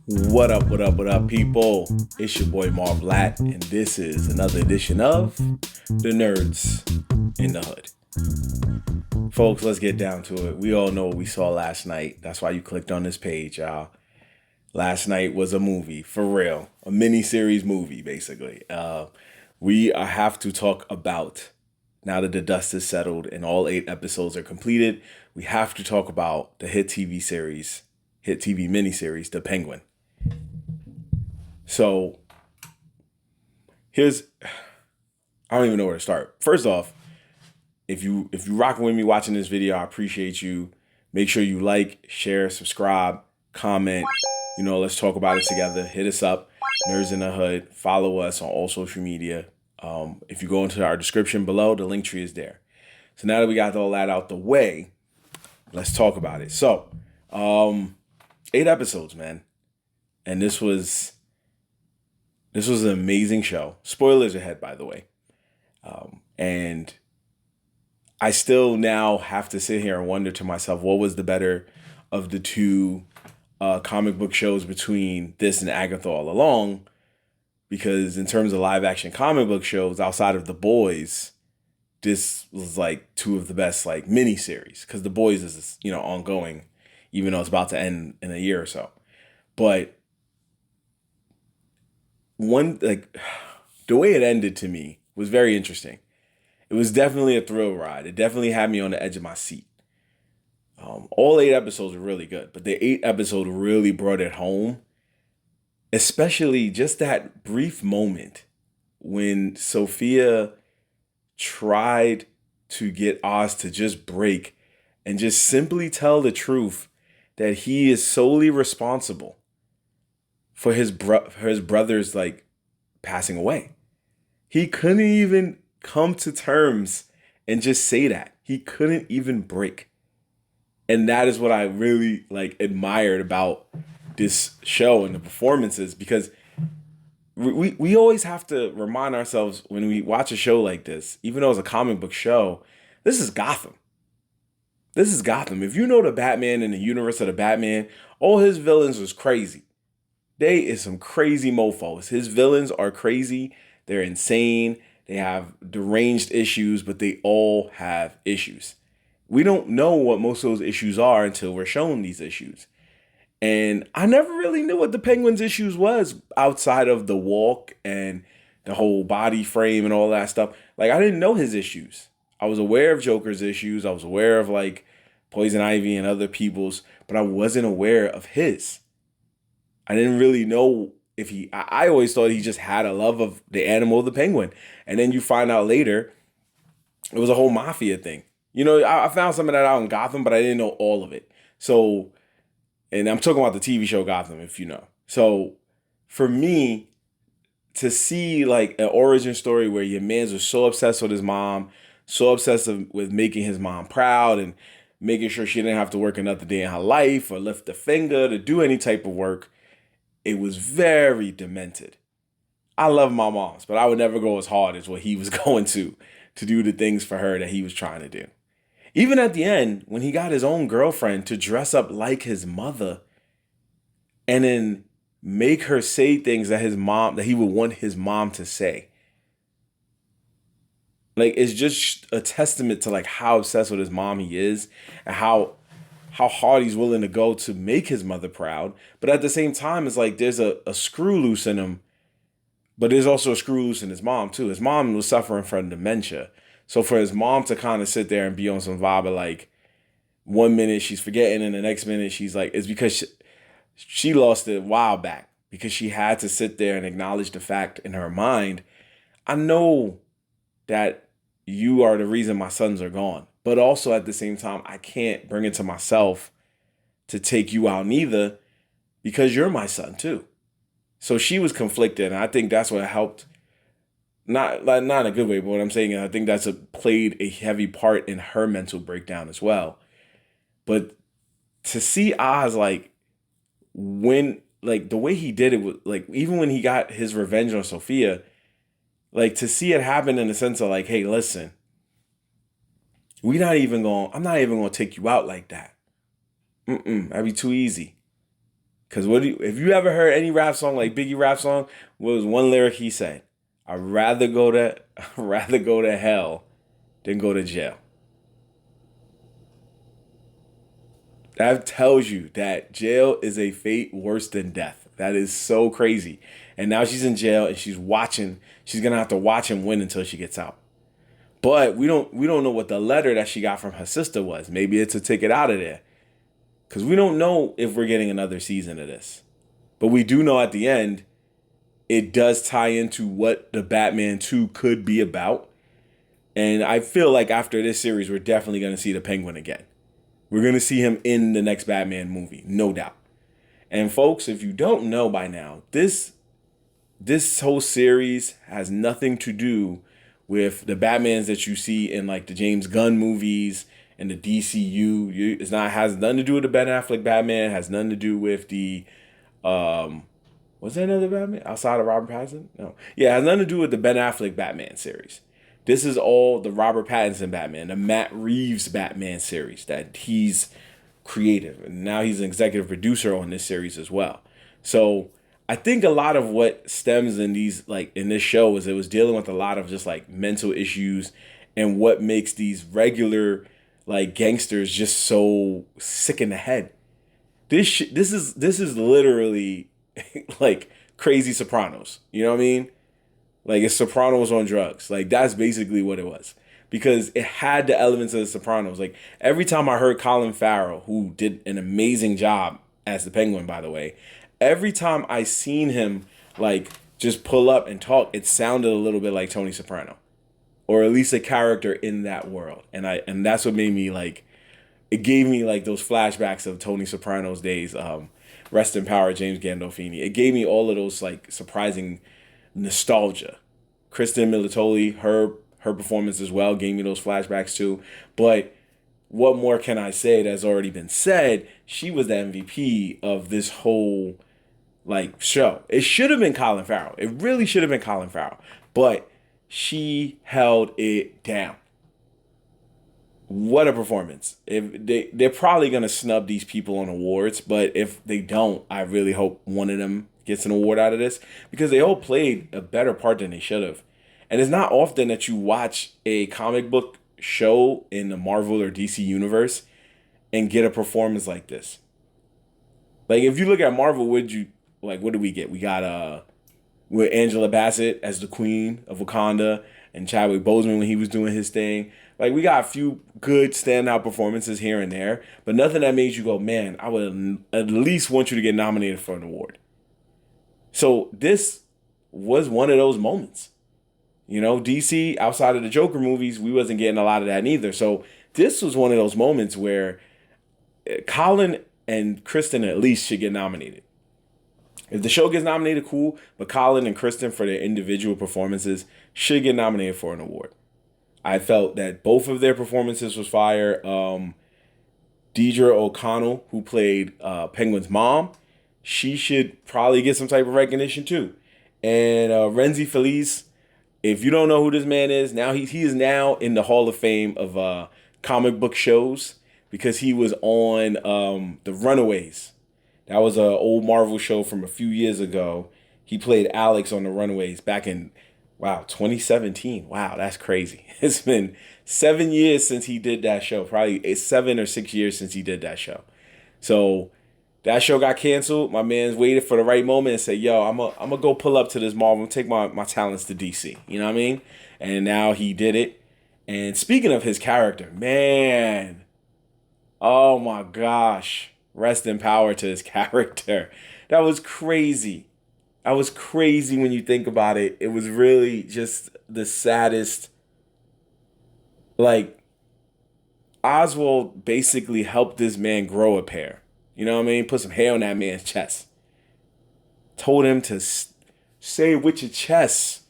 What up, people? It's your boy Marv Blatt, and this is another edition of The Nerds in the Hood. Folks, let's get down to it. We all know what we saw last night. That's why you clicked on this page, y'all. Last night was a movie, for real. A mini-series movie, basically. We have to talk about, now that the dust is settled and all 8 episodes are completed, we have to talk about the hit TV miniseries, The Penguin. So, I don't even know where to start. First off, if you rocking with me watching this video, I appreciate you. Make sure you like, share, subscribe, comment. Let's talk about it together. Hit us up, Nerds in the Hood. Follow us on all social media. If you go into our description below, the link tree is there. So now that we got all that out the way, let's talk about it. So, 8 episodes, man. And this was an amazing show. Spoilers ahead, by the way. And I still now have to sit here and wonder to myself, what was the better of the two comic book shows between this and Agatha All Along? Because in terms of live action comic book shows outside of The Boys, this was like 2 of the best like mini series. Because The Boys is ongoing, even though it's about to end in a year or so. But the way it ended to me was very interesting. It was definitely a thrill ride. It definitely had me on the edge of my seat. All 8 episodes were really good, but the 8th episode really brought it home. Especially just that brief moment when Sophia tried to get Oz to just break and just simply tell the truth that he is solely responsible for his brother's passing away. He couldn't even come to terms and just say that. He couldn't even break. And that is what I really admired about this show and the performances, because we always have to remind ourselves when we watch a show like this, even though it's a comic book show, this is Gotham. This is Gotham. If you know the Batman and the universe of the Batman, all his villains was crazy. They is some crazy mofos. His villains are crazy. They're insane. They have deranged issues, but they all have issues. We don't know what most of those issues are until we're shown these issues. And I never really knew what the Penguin's issues was outside of the walk and the whole body frame and all that stuff. I didn't know his issues. I was aware of Joker's issues. I was aware of Poison Ivy and other people's, but I wasn't aware of his. I didn't really know if I always thought he just had a love of the animal, the penguin. And then you find out later, it was a whole mafia thing. I found some of that out in Gotham, but I didn't know all of it. So, and I'm talking about the TV show Gotham, if you know. So, for me, to see an origin story where your man's was so obsessed with his mom, so obsessed with making his mom proud and making sure she didn't have to work another day in her life or lift a finger to do any type of work, it was very demented. I love my moms, but I would never go as hard as what he was going to do the things for her that he was trying to do. Even at the end, when he got his own girlfriend to dress up like his mother and then make her say things that he would want his mom to say. It's just a testament to how obsessed with his mom he is and how hard he's willing to go to make his mother proud. But at the same time, it's there's a screw loose in him, but there's also a screw loose in his mom too. His mom was suffering from dementia. So for his mom to kind of sit there and be on some vibe of one minute she's forgetting and the next minute she's it's because she lost it a while back because she had to sit there and acknowledge the fact in her mind, I know that you are the reason my sons are gone. But also at the same time, I can't bring it to myself to take you out neither because you're my son too. So she was conflicted. And I think that's what helped. Not in a good way, but what I'm saying is I think that's played a heavy part in her mental breakdown as well. But to see Oz when the way he did it was even when he got his revenge on Sophia, to see it happen in the sense of hey, listen, I'm not even gonna take you out like that. That'd be too easy. Cause if you ever heard any rap song like Biggie rap song, what was one lyric he said? I'd rather go to I'd rather go to hell than go to jail. That tells you that jail is a fate worse than death. That is so crazy. And now she's in jail and she's watching. She's gonna have to watch him win until she gets out. But we don't know what the letter that she got from her sister was. Maybe it's a ticket out of there. Because we don't know if we're getting another season of this. But we do know at the end, it does tie into what the Batman 2 could be about. And I feel like after this series, we're definitely going to see the Penguin again. We're going to see him in the next Batman movie, no doubt. And folks, if you don't know by now, this whole series has nothing to do with the Batmans that you see in like the James Gunn movies and the DCU. It's not has nothing to do with the Ben Affleck Batman. Has nothing to do with the was there another Batman outside of Robert Pattinson? No. Yeah, it has nothing to do with the Ben Affleck Batman series. This is all the Robert Pattinson Batman, the Matt Reeves Batman series that he's creative. And now he's an executive producer on this series as well. So I think a lot of what stems in these like in this show is it was dealing with a lot of just like mental issues and what makes these regular like gangsters just so sick in the head. This is literally like crazy Sopranos. You know what I mean? Like it's Sopranos on drugs. Like that's basically what it was. Because it had the elements of the Sopranos. Like every time I heard Colin Farrell, who did an amazing job as the Penguin, by the way, every time I seen him like just pull up and talk, it sounded a little bit like Tony Soprano. Or at least a character in that world. And that's what made me like it gave me like those flashbacks of Tony Soprano's days. Rest in power, James Gandolfini. It gave me all of those like surprising nostalgia. Kristen Militoli, her performance as well gave me those flashbacks too. But what more can I say that's already been said? She was the MVP of this whole like show. It should have been Colin Farrell. It really should have been Colin Farrell. But she held it down. What a performance. If they're probably gonna snub these people on awards, but if they don't, I really hope one of them gets an award out of this because they all played a better part than they should have. And it's not often that you watch a comic book show in the Marvel or DC universe and get a performance like this. Like if you look at Marvel, what do we get? We got with Angela Bassett as the Queen of Wakanda and Chadwick Boseman when he was doing his thing. Like we got a few good standout performances here and there, but nothing that made you go, man, I would at least want you to get nominated for an award. So this was one of those moments. You know, DC, outside of the Joker movies, we wasn't getting a lot of that neither. So this was one of those moments where Colin and Kristen at least should get nominated. If the show gets nominated, cool, but Colin and Kristen for their individual performances should get nominated for an award. I felt that both of their performances was fire. Deidre O'Connell, who played Penguin's mom, she should probably get some type of recognition too. And Renzi Feliz, if you don't know who this man is, now he is now in the Hall of Fame of comic book shows because he was on The Runaways. That was an old Marvel show from a few years ago. He played Alex on The Runaways back in, 2017. Wow, that's crazy. It's been 7 years since he did that show. Probably 7 or 6 years since he did that show. So that show got canceled. My man's waited for the right moment and said, yo, I'm gonna go pull up to this Marvel and take my talents to DC. You know what I mean? And now he did it. And speaking of his character, man, oh my gosh. Rest in power to his character. That was crazy. That was crazy when you think about it. It was really just the saddest. Like, Oswald basically helped this man grow a pair. You know what I mean? Put some hair on that man's chest. Told him to say it with your chest.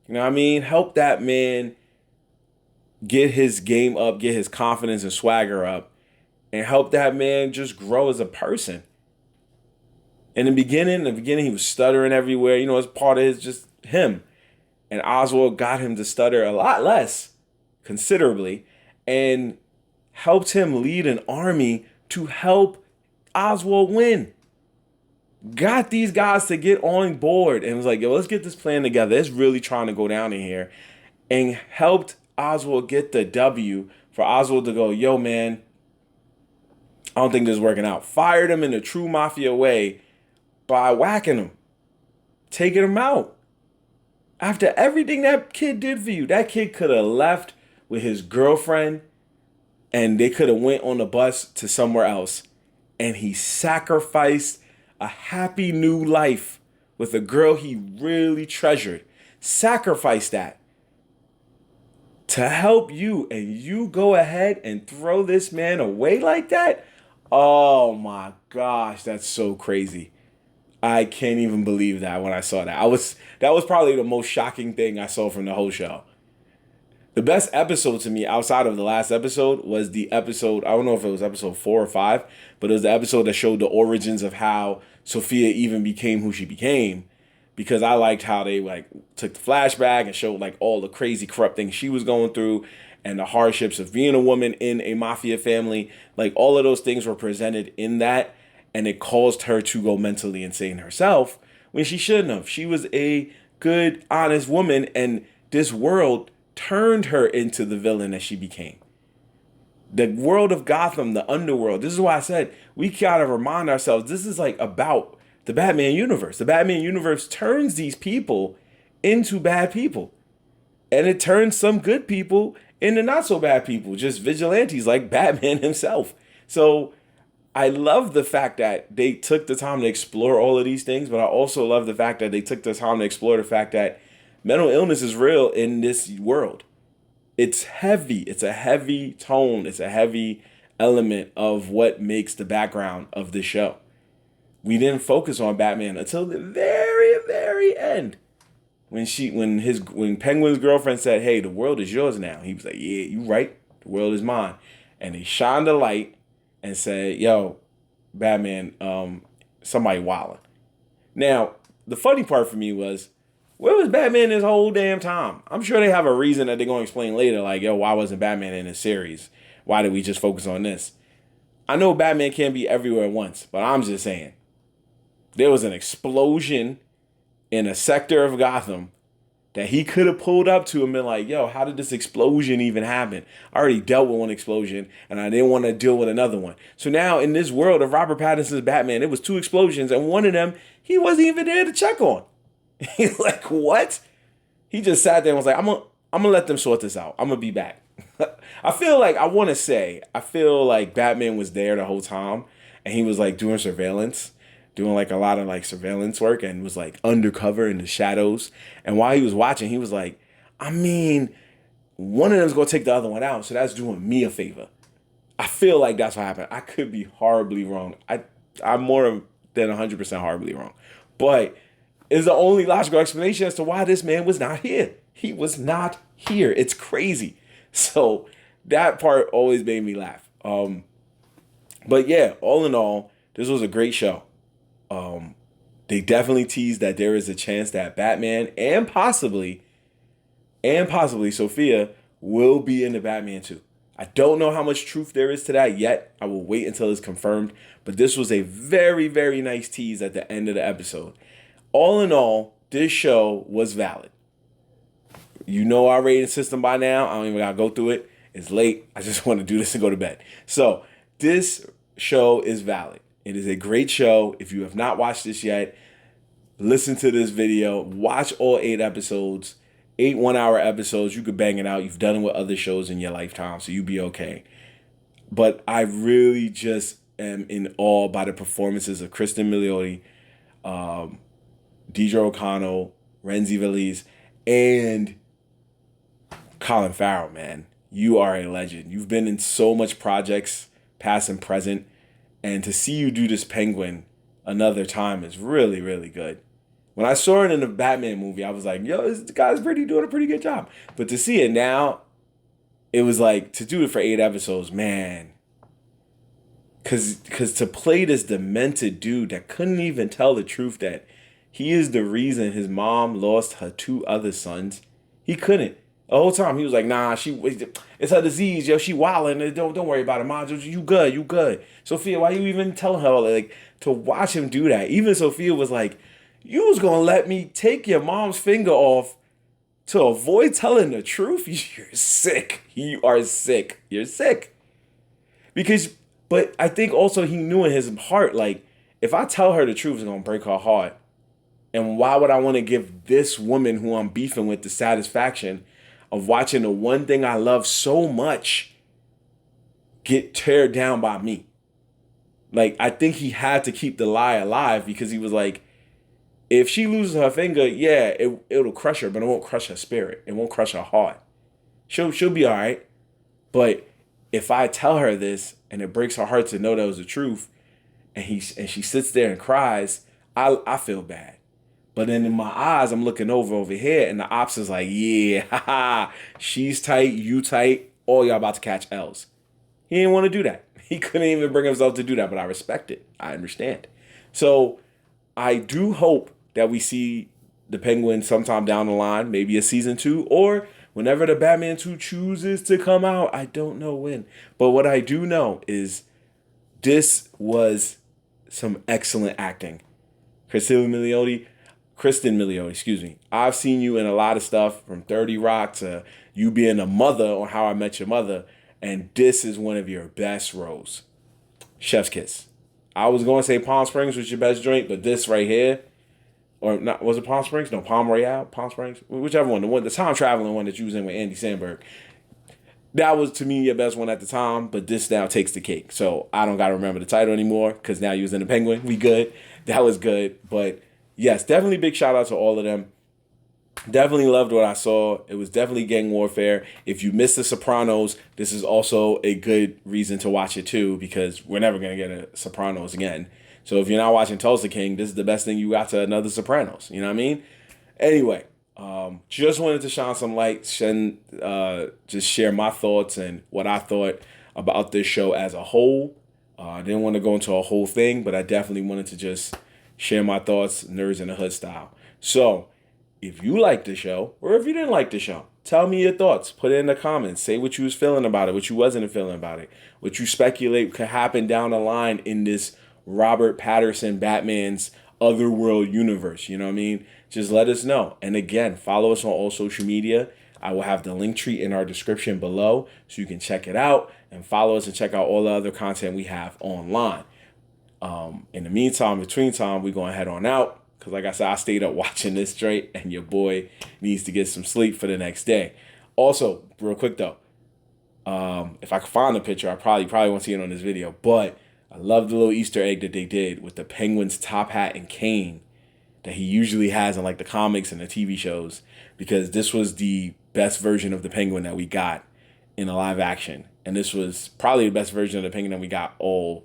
You know what I mean? Help that man get his game up, get his confidence and swagger up, and help that man just grow as a person. In the beginning, he was stuttering everywhere. You know, it's part of his just him. And Oswald got him to stutter a lot less, considerably, and helped him lead an army to help Oswald win. Got these guys to get on board and was like, yo, let's get this plan together. It's really trying to go down in here. And helped Oswald get the W for Oswald to go, yo, man, I don't think this is working out. Fired him in a true mafia way by whacking him, taking him out. After everything that kid did for you, that kid could have left with his girlfriend and they could have went on the bus to somewhere else. And he sacrificed a happy new life with a girl he really treasured. Sacrificed that to help you, and you go ahead and throw this man away like that? Oh my gosh, that's so crazy. I can't even believe that when I saw that. That was probably the most shocking thing I saw from the whole show. The best episode to me outside of the last episode was the episode, I don't know if it was episode 4 or 5, but it was the episode that showed the origins of how Sophia even became who she became. Because I liked how they like took the flashback and showed like all the crazy corrupt things she was going through and the hardships of being a woman in a mafia family. Like all of those things were presented in that, and it caused her to go mentally insane herself when she shouldn't have. She was a good, honest woman, and this world turned her into the villain that she became. The world of Gotham, the underworld. This is why I said we gotta remind ourselves this is like about the Batman universe. The Batman universe turns these people into bad people. And it turns some good people into not so bad people, just vigilantes like Batman himself. So I love the fact that they took the time to explore all of these things, but I also love the fact that they took the time to explore the fact that mental illness is real in this world. It's heavy. It's a heavy tone. It's a heavy element of what makes the background of this show. We didn't focus on Batman until the very, very end. When Penguin's girlfriend said, hey, the world is yours now. He was like, yeah, you right. The world is mine. And they shined a light and said, yo, Batman, somebody wildin'. Now, the funny part for me was, where was Batman this whole damn time? I'm sure they have a reason that they're going to explain later. Like, yo, why wasn't Batman in this series? Why did we just focus on this? I know Batman can't be everywhere at once, but I'm just saying. There was an explosion in a sector of Gotham that he could have pulled up to and been like, yo, how did this explosion even happen? I already dealt with one explosion and I didn't want to deal with another one. So now in this world of Robert Pattinson's Batman, it was 2 explosions and one of them he wasn't even there to check on. He's like, what? He just sat there and was like, I'm gonna let them sort this out. I'm gonna be back. I feel like Batman was there the whole time and he was like doing like a lot of like surveillance work and was like undercover in the shadows. And while he was watching, he was like, I mean, one of them's gonna take the other one out, so that's doing me a favor. I feel like that's what happened. I could be horribly wrong. I'm more than 100% horribly wrong. But it's the only logical explanation as to why this man was not here. He was not here. It's crazy. So that part always made me laugh. But yeah, all in all, this was a great show. They definitely teased that there is a chance that Batman and possibly Sophia will be in the Batman 2. I don't know how much truth there is to that yet. I will wait until it's confirmed. But this was a very, very nice tease at the end of the episode. All in all, this show was valid. You know our rating system by now. I don't even gotta go through it. It's late. I just want to do this and go to bed. So this show is valid. It is a great show. If you have not watched this yet, listen to this video. Watch all 8 episodes. 8 1-hour episodes. You could bang it out. You've done it with other shows in your lifetime, so you'll be okay. But I really just am in awe by the performances of Kristen Milioti, Deidre O'Connell, Renzi Veliz, and Colin Farrell, man. You are a legend. You've been in so much projects, past and present. And to see you do this Penguin another time is really, really good. When I saw it in the Batman movie, I was like, yo, this guy's doing a pretty good job. But to see it now, it was like, to do it for 8 episodes, man. Because to play this demented dude that couldn't even tell the truth that he is the reason his mom lost her 2 other sons. He couldn't. The whole time he was like, nah, it's her disease, yo. She wildin'. Don't worry about it, mom. You good, you good. Sophia, why you even telling her like to watch him do that? Even Sophia was like, you was gonna let me take your mom's finger off to avoid telling the truth? You're sick. You are sick. You're sick. Because, but I think also he knew in his heart, like, if I tell her the truth, it's gonna break her heart. And why would I want to give this woman who I'm beefing with the satisfaction of watching the one thing I love so much get teared down by me? Like, I think he had to keep the lie alive because he was like, if she loses her finger, yeah, it'll crush her, but it won't crush her spirit. It won't crush her heart. She'll be all right. But if I tell her this and it breaks her heart to know that was the truth, and she sits there and cries, I feel bad. But then in my eyes, I'm looking over here, and the ops is like, yeah, haha, she's tight, you tight, all y'all about to catch L's. He didn't want to do that. He couldn't even bring himself to do that, but I respect it. I understand. So I do hope that we see the Penguin sometime down the line, maybe a season 2, or whenever the Batman 2 chooses to come out. I don't know when. But what I do know is this was some excellent acting. Kristen Milioti, excuse me. I've seen you in a lot of stuff, from 30 Rock to you being a mother on How I Met Your Mother, and this is one of your best roles. Chef's kiss. I was going to say Palm Springs was your best joint, but this right here, or not, was it Palm Springs? No, Palm Royale, Palm Springs, whichever one, the time traveling one that you was in with Andy Samberg. That was, to me, your best one at the time, but this now takes the cake. So I don't got to remember the title anymore because now you was in the Penguin. We good. That was good. But yes, definitely big shout out to all of them. Definitely loved what I saw. It was definitely gang warfare. If you missed The Sopranos, this is also a good reason to watch it too, because we're never going to get a Sopranos again. So if you're not watching Tulsa King, this is the best thing you got to another Sopranos. You know what I mean? Anyway, just wanted to shine some light, just share my thoughts and what I thought about this show as a whole. I didn't want to go into a whole thing, but I definitely wanted to just share my thoughts, Nerds in the Hood style. So if you liked the show, or if you didn't like the show, tell me your thoughts. Put it in the comments. Say what you was feeling about it, what you wasn't feeling about it, what you speculate could happen down the line in this Robert Pattinson Batman's Otherworld universe. You know what I mean? Just let us know. And again, follow us on all social media. I will have the link tree in our description below so you can check it out and follow us and check out all the other content we have online. In the meantime, between time, we're going to head on out because, like I said, I stayed up watching this straight, and your boy needs to get some sleep for the next day. Also, real quick though, if I could find the picture, I probably won't see it on this video, but I love the little Easter egg that they did with the Penguin's top hat and cane that he usually has in like the comics and the TV shows, because this was the best version of the Penguin that we got in a live action. And this was probably the best version of the Penguin that we got all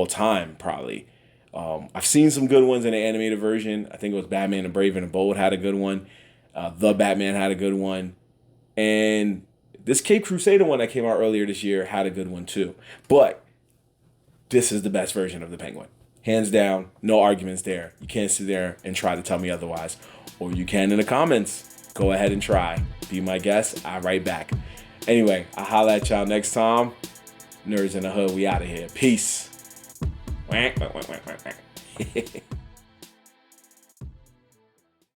time, probably. I've seen some good ones in the animated version. I think it was Batman the Brave and the Bold had a good one. The Batman had a good one. And this Cape Crusader one that came out earlier this year had a good one too. But this is the best version of the Penguin. Hands down, no arguments there. You can't sit there and try to tell me otherwise. Or you can in the comments. Go ahead and try. Be my guest. I write back. Anyway, I'll holla at y'all next time. Nerds in the Hood, we out of here. Peace.